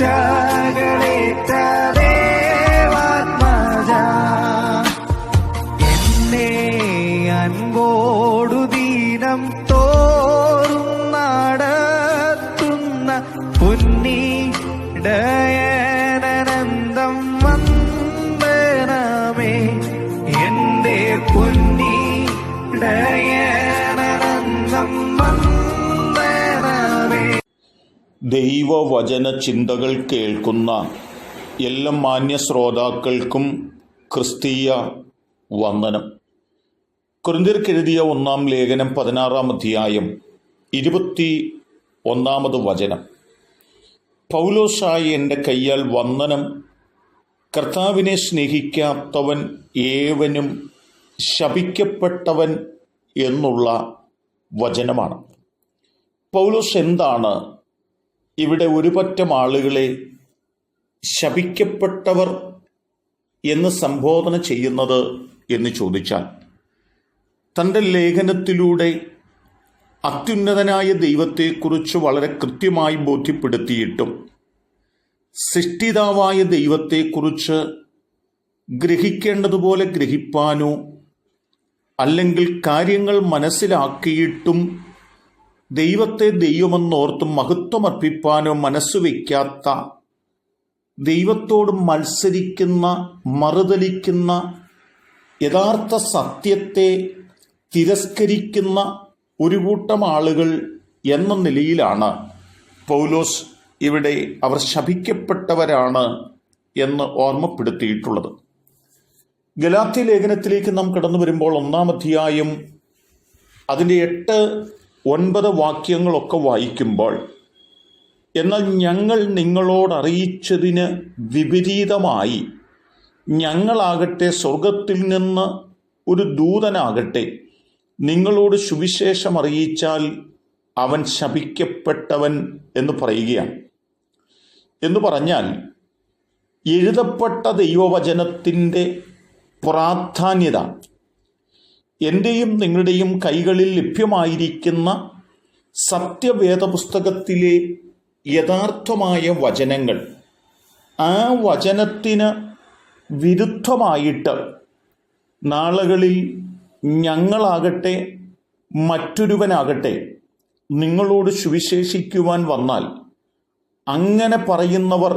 ശിക്ഷകളേറ്റ ദേവാത്മജ എന്നെ അൻപോടു ദീനം തോറും നടത്തുന്ന പുന്നീടയനന്തം വന്ദനമേ എന്റെ പുന്നീടയനന്തം വന്ദനമേ. ദൈവവചന ചിന്തകൾ കേൾക്കുന്ന എല്ലാ മാന്യ ശ്രോതാക്കൾക്കും ക്രിസ്തീയ വന്ദനം. കൊരിന്ത്യർക്കെഴുതിയ 1-ാം ലേഖനം 16-ാം അധ്യായം 21-ാമത് വചനം. പൗലോസായ എൻ്റെ കയ്യാൽ വന്ദനം. കർത്താവിനെ സ്നേഹിക്കാത്തവൻ ഏവനും ശപിക്കപ്പെട്ടവൻ എന്നുള്ള വചനമാണ്. പൗലോസ് എന്താണ് ഇവിടെ ഒരുപറ്റം ആളുകളെ ശപിക്കപ്പെട്ടവർ എന്ന് സംബോധന ചെയ്യുന്നത് എന്ന് ചോദിച്ചാൽ, തൻ്റെ ലേഖനത്തിലൂടെ അത്യുന്നതനായ ദൈവത്തെക്കുറിച്ച് വളരെ കൃത്യമായി ബോധ്യപ്പെടുത്തിയിട്ടും സൃഷ്ടിതാവായ ദൈവത്തെക്കുറിച്ച് ഗ്രഹിക്കേണ്ടതുപോലെ ഗ്രഹിപ്പാനോ അല്ലെങ്കിൽ കാര്യങ്ങൾ മനസ്സിലാക്കിയിട്ടും ദൈവത്തെ ദൈവമെന്നോർത്തും മഹത്വമർപ്പിപ്പാനോ മനസ്സുവെക്കാത്ത, ദൈവത്തോട് മത്സരിക്കുന്ന, മറുതലിക്കുന്ന, യഥാർത്ഥ സത്യത്തെ തിരസ്കരിക്കുന്ന ഒരു കൂട്ടം ആളുകൾ എന്ന നിലയിലാണ് പൗലോസ് ഇവിടെ അവർ ശപിക്കപ്പെട്ടവരാണ് എന്ന് ഓർമ്മപ്പെടുത്തിയിട്ടുള്ളത്. ഗലാത്യ ലേഖനത്തിലേക്ക് നാം കടന്നു വരുമ്പോൾ 1-ാം അധ്യായം അതിൻ്റെ 8-9 വാക്യങ്ങളൊക്കെ വായിക്കുമ്പോൾ, എന്നാൽ ഞങ്ങൾ നിങ്ങളോട് അറിയിച്ചതിന് വിപരീതമായി ഞങ്ങളാകട്ടെ സ്വർഗത്തിൽ നിന്ന് ഒരു ദൂതനാകട്ടെ നിങ്ങളോട് സുവിശേഷം അറിയിച്ചാൽ അവൻ ശപിക്കപ്പെട്ടവൻ എന്ന് പറയുകയാണ്. എന്ന് പറഞ്ഞാൽ, എഴുതപ്പെട്ട ദൈവവചനത്തിൻ്റെ പ്രാധാന്യത, എൻ്റെയും നിങ്ങളുടെയും കൈകളിൽ ലഭ്യമായിരിക്കുന്ന സത്യവേദപുസ്തകത്തിലെ യഥാർത്ഥമായ വചനങ്ങൾ, ആ വചനത്തിന് വിരുദ്ധമായിട്ട് നാളുകളിൽ ഞങ്ങളാകട്ടെ മറ്റൊരുവനാകട്ടെ നിങ്ങളോട് സുവിശേഷിക്കുവാൻ വന്നാൽ അങ്ങനെ പറയുന്നവർ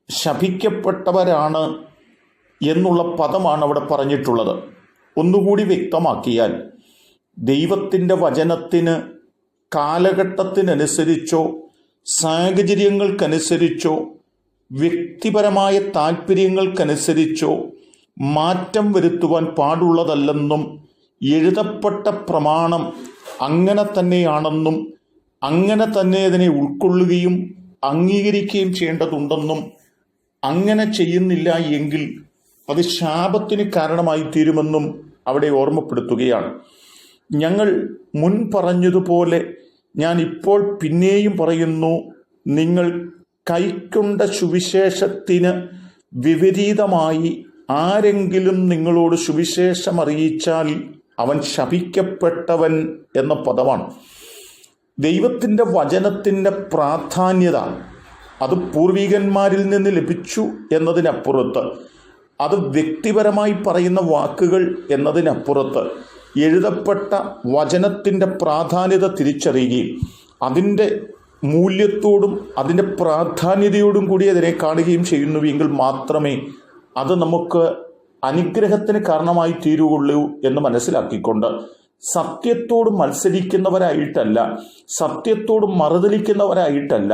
ശപിക്കപ്പെട്ടവരാണ് എന്നുള്ള പദമാണ് അവിടെ പറഞ്ഞിട്ടുള്ളത്. ഒന്നുകൂടി വ്യക്തമാക്കിയാൽ, ദൈവത്തിൻ്റെ വചനത്തിന് കാലഘട്ടത്തിനനുസരിച്ചോ സാഹചര്യങ്ങൾക്കനുസരിച്ചോ വ്യക്തിപരമായ താല്പര്യങ്ങൾക്കനുസരിച്ചോ മാറ്റം വരുത്തുവാൻ പാടുള്ളതല്ലെന്നും എഴുതപ്പെട്ട പ്രമാണം അങ്ങനെ തന്നെയാണെന്നും അങ്ങനെ തന്നെ അതിനെ ഉൾക്കൊള്ളുകയും അംഗീകരിക്കുകയും ചെയ്യേണ്ടതുണ്ടെന്നും അങ്ങനെ ചെയ്യുന്നില്ല എങ്കിൽ അത് ശാപത്തിന് കാരണമായി തീരുമെന്നും അവിടെ ഓർമ്മപ്പെടുത്തുകയാണ്. ഞങ്ങൾ മുൻ പറഞ്ഞതുപോലെ ഞാൻ ഇപ്പോൾ പിന്നെയും പറയുന്നു, നിങ്ങൾ കൈക്കൊണ്ട സുവിശേഷത്തിന് വിപരീതമായി ആരെങ്കിലും നിങ്ങളോട് സുവിശേഷം അറിയിച്ചാൽ അവൻ ശപിക്കപ്പെട്ടവൻ എന്ന പദമാണ്. ദൈവത്തിൻ്റെ വചനത്തിൻ്റെ പ്രാധാന്യത അത് പൂർവികന്മാരിൽ നിന്ന് ലഭിച്ചു എന്നതിനപ്പുറത്ത്, അത് വ്യക്തിപരമായി പറയുന്ന വാക്കുകൾ എന്നതിനപ്പുറത്ത് എഴുതപ്പെട്ട വചനത്തിൻ്റെ പ്രാധാന്യത തിരിച്ചറിയുകയും അതിൻ്റെ മൂല്യത്തോടും അതിൻ്റെ പ്രാധാന്യതയോടും കൂടി അതിനെ കാണുകയും ചെയ്യുന്നുവെങ്കിൽ മാത്രമേ അത് നമുക്ക് അനുഗ്രഹത്തിന് കാരണമായി തീരുകയുള്ളൂ എന്ന് മനസ്സിലാക്കിക്കൊണ്ട്, സത്യത്തോട് മത്സരിക്കുന്നവരായിട്ടല്ല, സത്യത്തോട് മറുതലിക്കുന്നവരായിട്ടല്ല,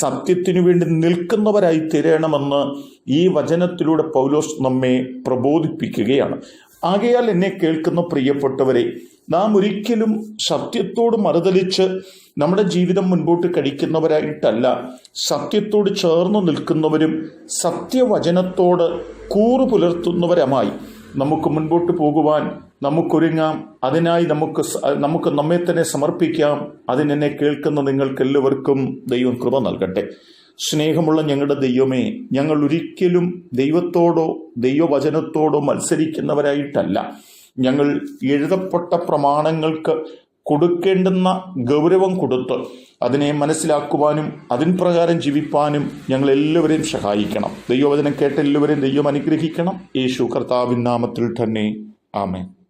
സത്യത്തിനു വേണ്ടി നിൽക്കുന്നവരായി തീരണമെന്ന് ഈ വചനത്തിലൂടെ പൗലോസ് നമ്മെ പ്രബോധിപ്പിക്കുകയാണ്. ആകയാൽ എന്നെ കേൾക്കുന്ന പ്രിയപ്പെട്ടവരെ, നാം ഒരിക്കലും സത്യത്തോട് മറുതലിച്ച് നമ്മുടെ ജീവിതം മുൻപോട്ട് കഴിക്കുന്നവരായിട്ടല്ല, സത്യത്തോട് ചേർന്ന് നിൽക്കുന്നവരും സത്യവചനത്തോട് കൂറു പുലർത്തുന്നവരുമായി നമുക്ക് മുൻപോട്ട് പോകുവാൻ നമുക്കൊരുങ്ങാം. അതിനായി നമുക്ക് നമ്മെ തന്നെ സമർപ്പിക്കാം. അതിനെന്നെ കേൾക്കുന്ന നിങ്ങൾക്കെല്ലാവർക്കും ദൈവം കൃപ നൽകട്ടെ. സ്നേഹമുള്ള ഞങ്ങളുടെ ദൈവമേ, ഞങ്ങൾ ഒരിക്കലും ദൈവത്തോടോ ദൈവവചനത്തോടോ മത്സരിക്കുന്നവരായിട്ടല്ല. ഞങ്ങൾ എഴുതപ്പെട്ട പ്രമാണങ്ങൾക്ക് കൊടുക്കേണ്ടുന്ന ഗൗരവം കൊടുത്ത് അതിനെ മനസ്സിലാക്കുവാനും അതിൻ പ്രകാരം ജീവിപ്പാനും ഞങ്ങളെല്ലാവരെയും സഹായിക്കണം. ദൈവവചനം കേട്ട എല്ലാവരെയും ദൈവം അനുഗ്രഹിക്കണം. യേശു കർത്താവിൻ നാമത്തിൽ തന്നെ ആമേൻ.